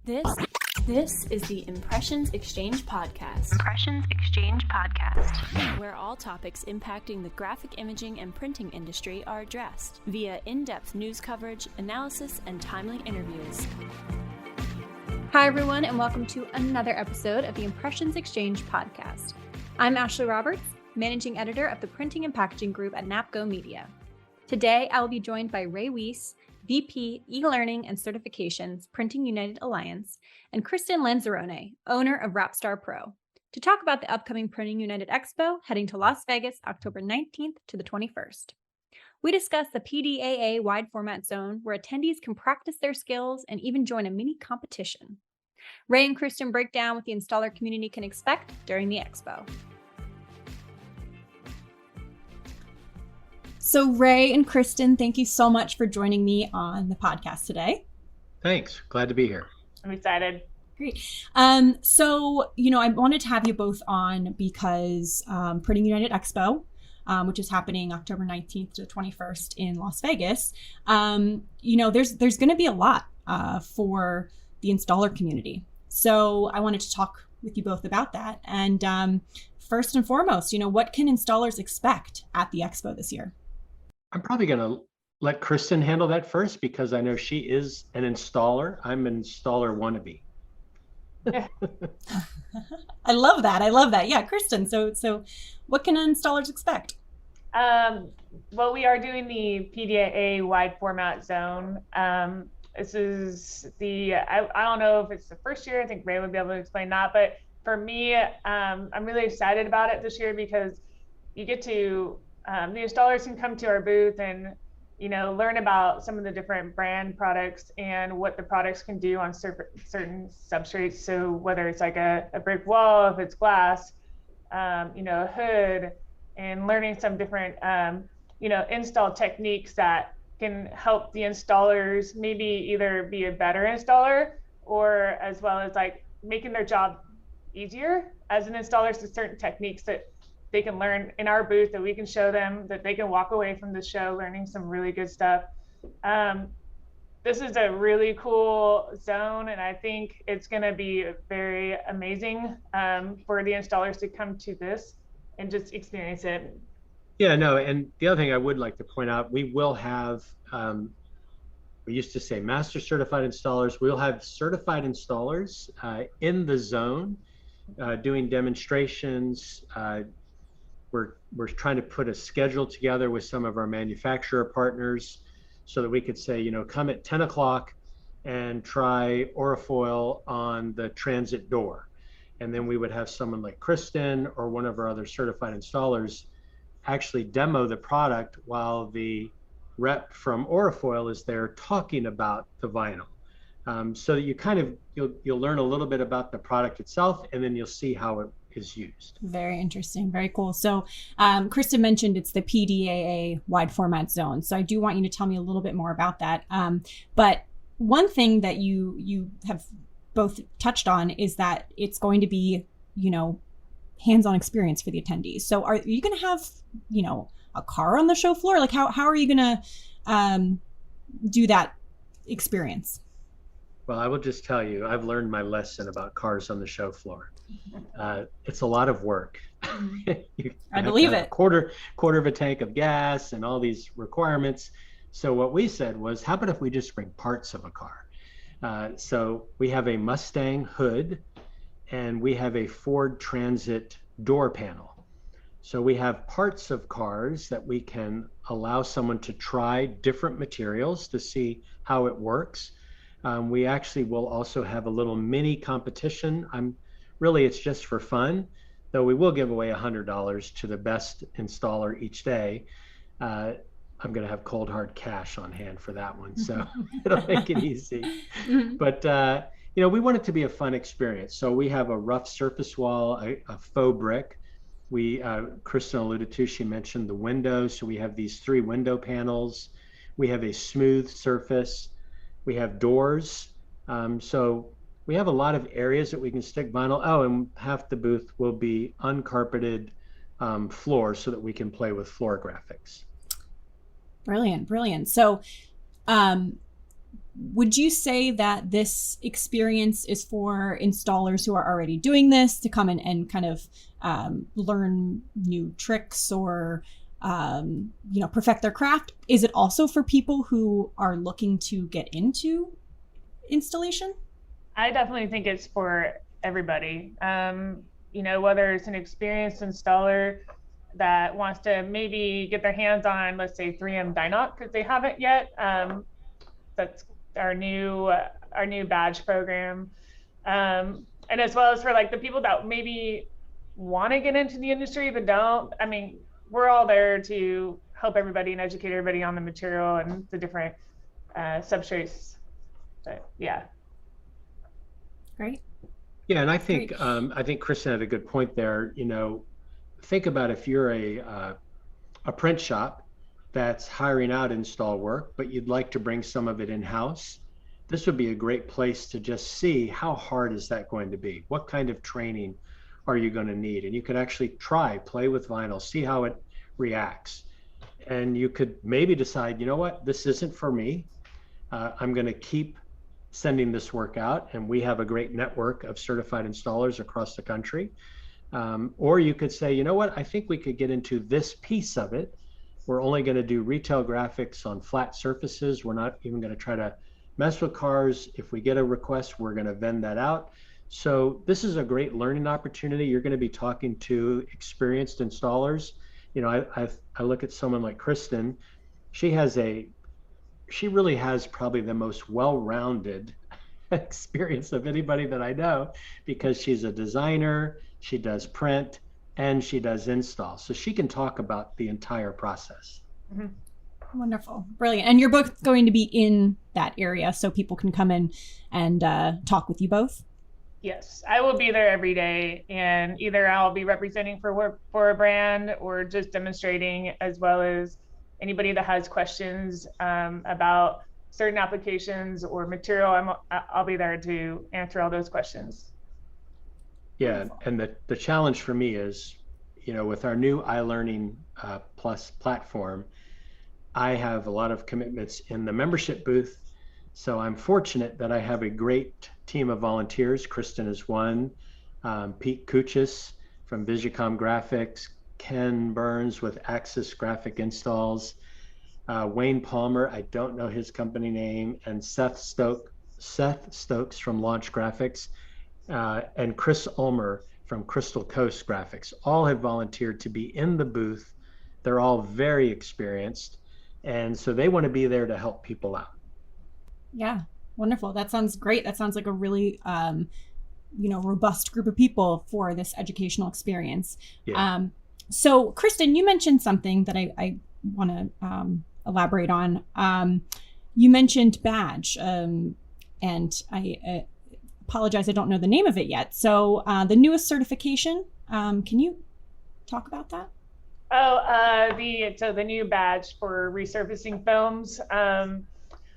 This is the Impressions Xchange podcast. Impressions Xchange podcast, where all topics impacting the graphic imaging and printing industry are addressed via in-depth news coverage, analysis, and timely interviews. Hi, everyone, and welcome to another episode of the Impressions Xchange podcast. I'm Ashley Roberts, managing editor of the Printing and Packaging Group at NAPCO Media. Today, I will be joined by Ray Weiss, VP, eLearning and Certifications, Printing United Alliance, and Kristin Lanzarone, owner of WrapStar Pro, to talk about the upcoming Printing United Expo heading to Las Vegas, October 19th to the 21st. We discuss the PDAA Wide-Format Zone, where attendees can practice their skills and even join a mini competition. Ray and Kristin break down what the installer community can expect during the expo. So Ray and Kristin, thank you so much for joining me on the podcast today. Thanks. Glad to be here. I'm excited. Great. So, I wanted to have you both on because Printing United Expo, which is happening October 19th to the 21st in Las Vegas, there's going to be a lot for the installer community. So I wanted to talk with you both about that. And first and foremost, what can installers expect at the expo this year? I'm probably going to let Kristin handle that first because I know she is an installer. I'm an installer wannabe. I love that. Yeah, Kristin. So what can installers expect? Well, we are doing the PDAA Wide-Format Zone. This is I don't know if it's the first year. I think Ray would be able to explain that. But for me, I'm really excited about it this year because you get to, the installers can come to our booth and, learn about some of the different brand products and what the products can do on certain substrates. So whether it's like a brick wall, if it's glass, a hood, and learning some different, install techniques that can help the installers maybe either be a better installer or as well as like making their job easier as an installer. So certain techniques that they can learn in our booth that we can show them, that they can walk away from the show learning some really good stuff. This is a really cool zone, and I think it's going to be very amazing for the installers to come to this and just experience it. Yeah, no, and the other thing I would like to point out, we will have, we used to say master certified installers. We'll have certified installers in the zone doing demonstrations. We're trying to put a schedule together with some of our manufacturer partners so that we could say, come at 10 o'clock and try Aurafoil on the transit door. And then we would have someone like Kristin or one of our other certified installers actually demo the product while the rep from Aurafoil is there talking about the vinyl. So that you'll learn a little bit about the product itself, and then you'll see how it is used. Very interesting. Very cool. So Kristin mentioned it's the PDAA Wide-Format Zone. So I do want you to tell me a little bit more about that. But one thing that you have both touched on is that it's going to be, hands-on experience for the attendees. So are you going to have, a car on the show floor? Like how are you going to do that experience? Well, I will just tell you, I've learned my lesson about cars on the show floor. It's a lot of work. I believe it. Quarter of a tank of gas and all these requirements. So what we said was, how about if we just bring parts of a car? So we have a Mustang hood and we have a Ford Transit door panel. So we have parts of cars that we can allow someone to try different materials to see how it works. We actually will also have a little mini competition. It's just for fun, though we will give away $100 to the best installer each day. I'm going to have cold hard cash on hand for that one, so it'll make it easy. Mm-hmm. But we want it to be a fun experience. So we have a rough surface wall, a faux brick. Kristin alluded to, she mentioned the windows. So we have these 3 window panels. We have a smooth surface. We have doors. So we have a lot of areas that we can stick vinyl. Oh, and half the booth will be uncarpeted floor so that we can play with floor graphics. Brilliant. So would you say that this experience is for installers who are already doing this to come in and kind of learn new tricks or perfect their craft? Is it also for people who are looking to get into installation? I definitely think it's for everybody. Whether it's an experienced installer that wants to maybe get their hands on, let's say 3M Dynoc, because they haven't yet. That's our new badge program. And as well as for like the people that maybe want to get into the industry but don't. I mean, we're all there to help everybody and educate everybody on the material and the different substrates. But yeah. Great. Yeah, and I think Kristin had a good point there. Think about if you're a print shop that's hiring out install work, but you'd like to bring some of it in-house. This would be a great place to just see how hard is that going to be? What kind of training are you going to need? And you could actually play with vinyl, see how it reacts. And you could maybe decide, you know what, this isn't for me. I'm going to keep sending this work out, and we have a great network of certified installers across the country. Or you could say, you know what, I think we could get into this piece of it. We're only going to do retail graphics on flat surfaces. We're not even going to try to mess with cars. If we get a request, we're going to vend that out. So this is a great learning opportunity. You're going to be talking to experienced installers. I look at someone like Kristin. She really has probably the most well-rounded experience of anybody that I know, because she's a designer, she does print, and she does install. So she can talk about the entire process. Mm-hmm. Wonderful. Brilliant. And you're both going to be in that area so people can come in and talk with you both? Yes, I will be there every day, and either I'll be representing for a brand or just demonstrating, as well as anybody that has questions about certain applications or material. I'll be there to answer all those questions. Yeah, and the challenge for me is, with our new eLearning Plus platform, I have a lot of commitments in the membership booth. So I'm fortunate that I have a great team of volunteers. Kristin is one, Pete Kuchis from Visicom Graphics, Ken Burns with Axis Graphic Installs, Wayne Palmer, I don't know his company name, and Seth Stokes from Launch Graphics, and Chris Ulmer from Crystal Coast Graphics. All have volunteered to be in the booth. They're all very experienced, and so they want to be there to help people out. Yeah, wonderful. That sounds great. That sounds like a really robust group of people for this educational experience. Yeah. So Kristin, you mentioned something that I want to elaborate on. You mentioned badge, and I apologize, I don't know the name of it yet. So the newest certification, can you talk about that? The new badge for resurfacing films.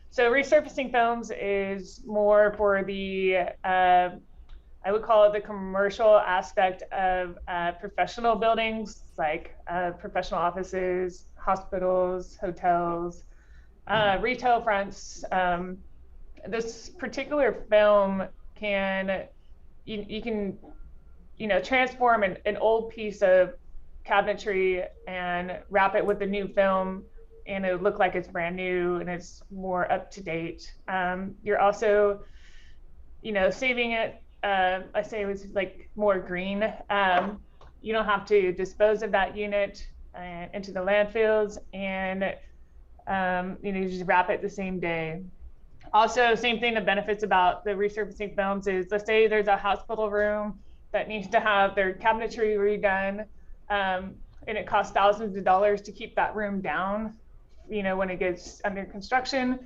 So resurfacing films is more for the, I would call it the commercial aspect of professional buildings, like professional offices, hospitals, hotels, retail fronts. This particular film you can transform an old piece of cabinetry and wrap it with the new film, and it would look like it's brand new and it's more up to date. You're also, saving it. I say it was like more green. You don't have to dispose of that unit into the landfills, and you just wrap it the same day. Also, same thing, the benefits about the resurfacing films is, let's say there's a hospital room that needs to have their cabinetry redone, and it costs thousands of dollars to keep that room down, when it gets under construction.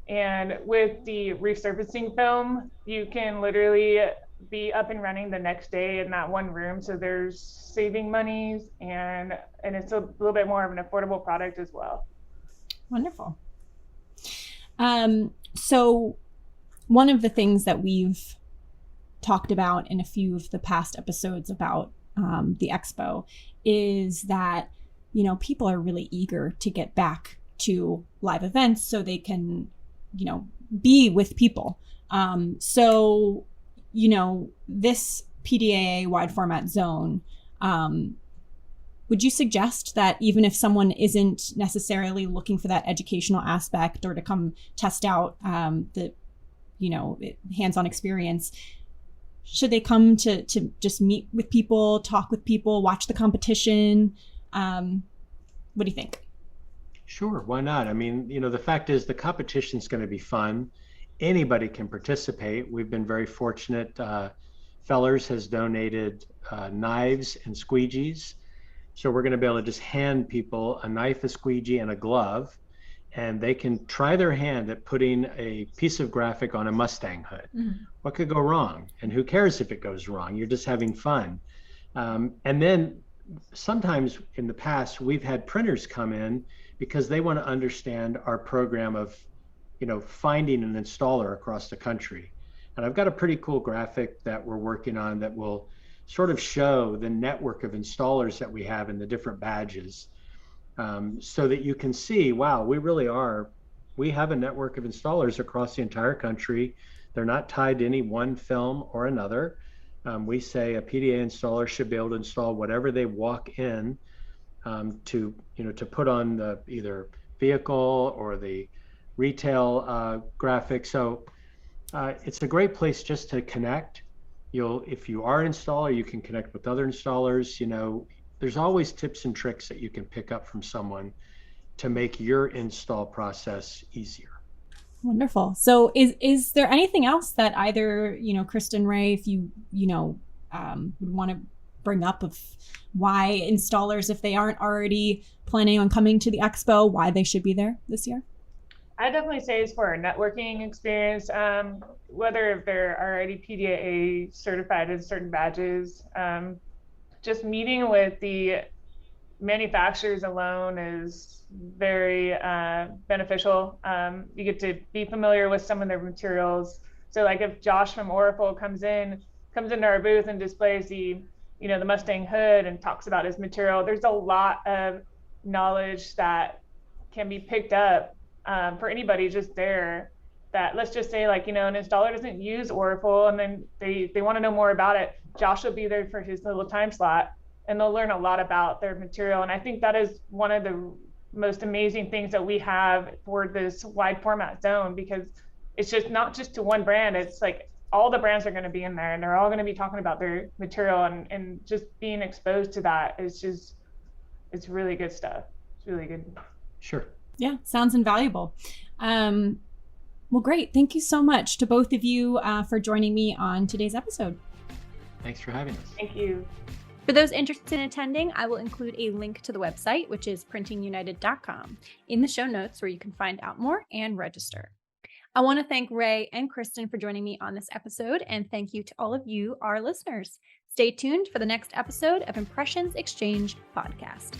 And with the resurfacing film, you can literally be up and running the next day in that one room. So there's saving monies, and it's a little bit more of an affordable product as well. Wonderful. So one of the things that we've talked about in a few of the past episodes about the expo is that, people are really eager to get back to live events so they can, be with people. So, this PDAA wide format zone, would you suggest that even if someone isn't necessarily looking for that educational aspect or to come test out the hands-on experience, should they come to just meet with people, talk with people, watch the competition? What do you think? Sure, why not? I mean, the fact is the competition's going to be fun. Anybody can participate. We've been very fortunate. Fellers has donated knives and squeegees. So we're going to be able to just hand people a knife, a squeegee, and a glove, and they can try their hand at putting a piece of graphic on a Mustang hood. Mm-hmm. What could go wrong? And who cares if it goes wrong? You're just having fun. And then sometimes in the past, we've had printers come in because they want to understand our program of, finding an installer across the country. And I've got a pretty cool graphic that we're working on that will sort of show the network of installers that we have in the different badges, so that you can see, wow, we have a network of installers across the entire country. They're not tied to any one film or another. We say a PDA installer should be able to install whatever they walk in to put on the either vehicle or the retail graphic. So it's a great place just to connect. If you are an installer, you can connect with other installers. There's always tips and tricks that you can pick up from someone to make your install process easier. Wonderful. So is there anything else that either, Kristin, Ray, if you would want to bring up of why installers, if they aren't already planning on coming to the expo, why they should be there this year? I definitely say it's for a networking experience, whether if they're already PDAA certified in certain badges. Just meeting with the manufacturers alone is very beneficial. You get to be familiar with some of their materials. So like if Josh from Oracle comes into our booth and displays the Mustang hood and talks about his material, there's a lot of knowledge that can be picked up for anybody just there. That, let's just say, an installer doesn't use Oracle and then they want to know more about it. Josh will be there for his little time slot and they'll learn a lot about their material. And I think that is one of the most amazing things that we have for this wide format zone, because it's just not just to one brand. It's like all the brands are going to be in there and they're all going to be talking about their material, and just being exposed to that is it's really good stuff. It's really good. Sure. Yeah, sounds invaluable. Well, great. Thank you so much to both of you for joining me on today's episode. Thanks for having us. Thank you. For those interested in attending, I will include a link to the website, which is printingunited.com, in the show notes where you can find out more and register. I want to thank Ray and Kristin for joining me on this episode, and thank you to all of you, our listeners. Stay tuned for the next episode of Impressions Xchange podcast.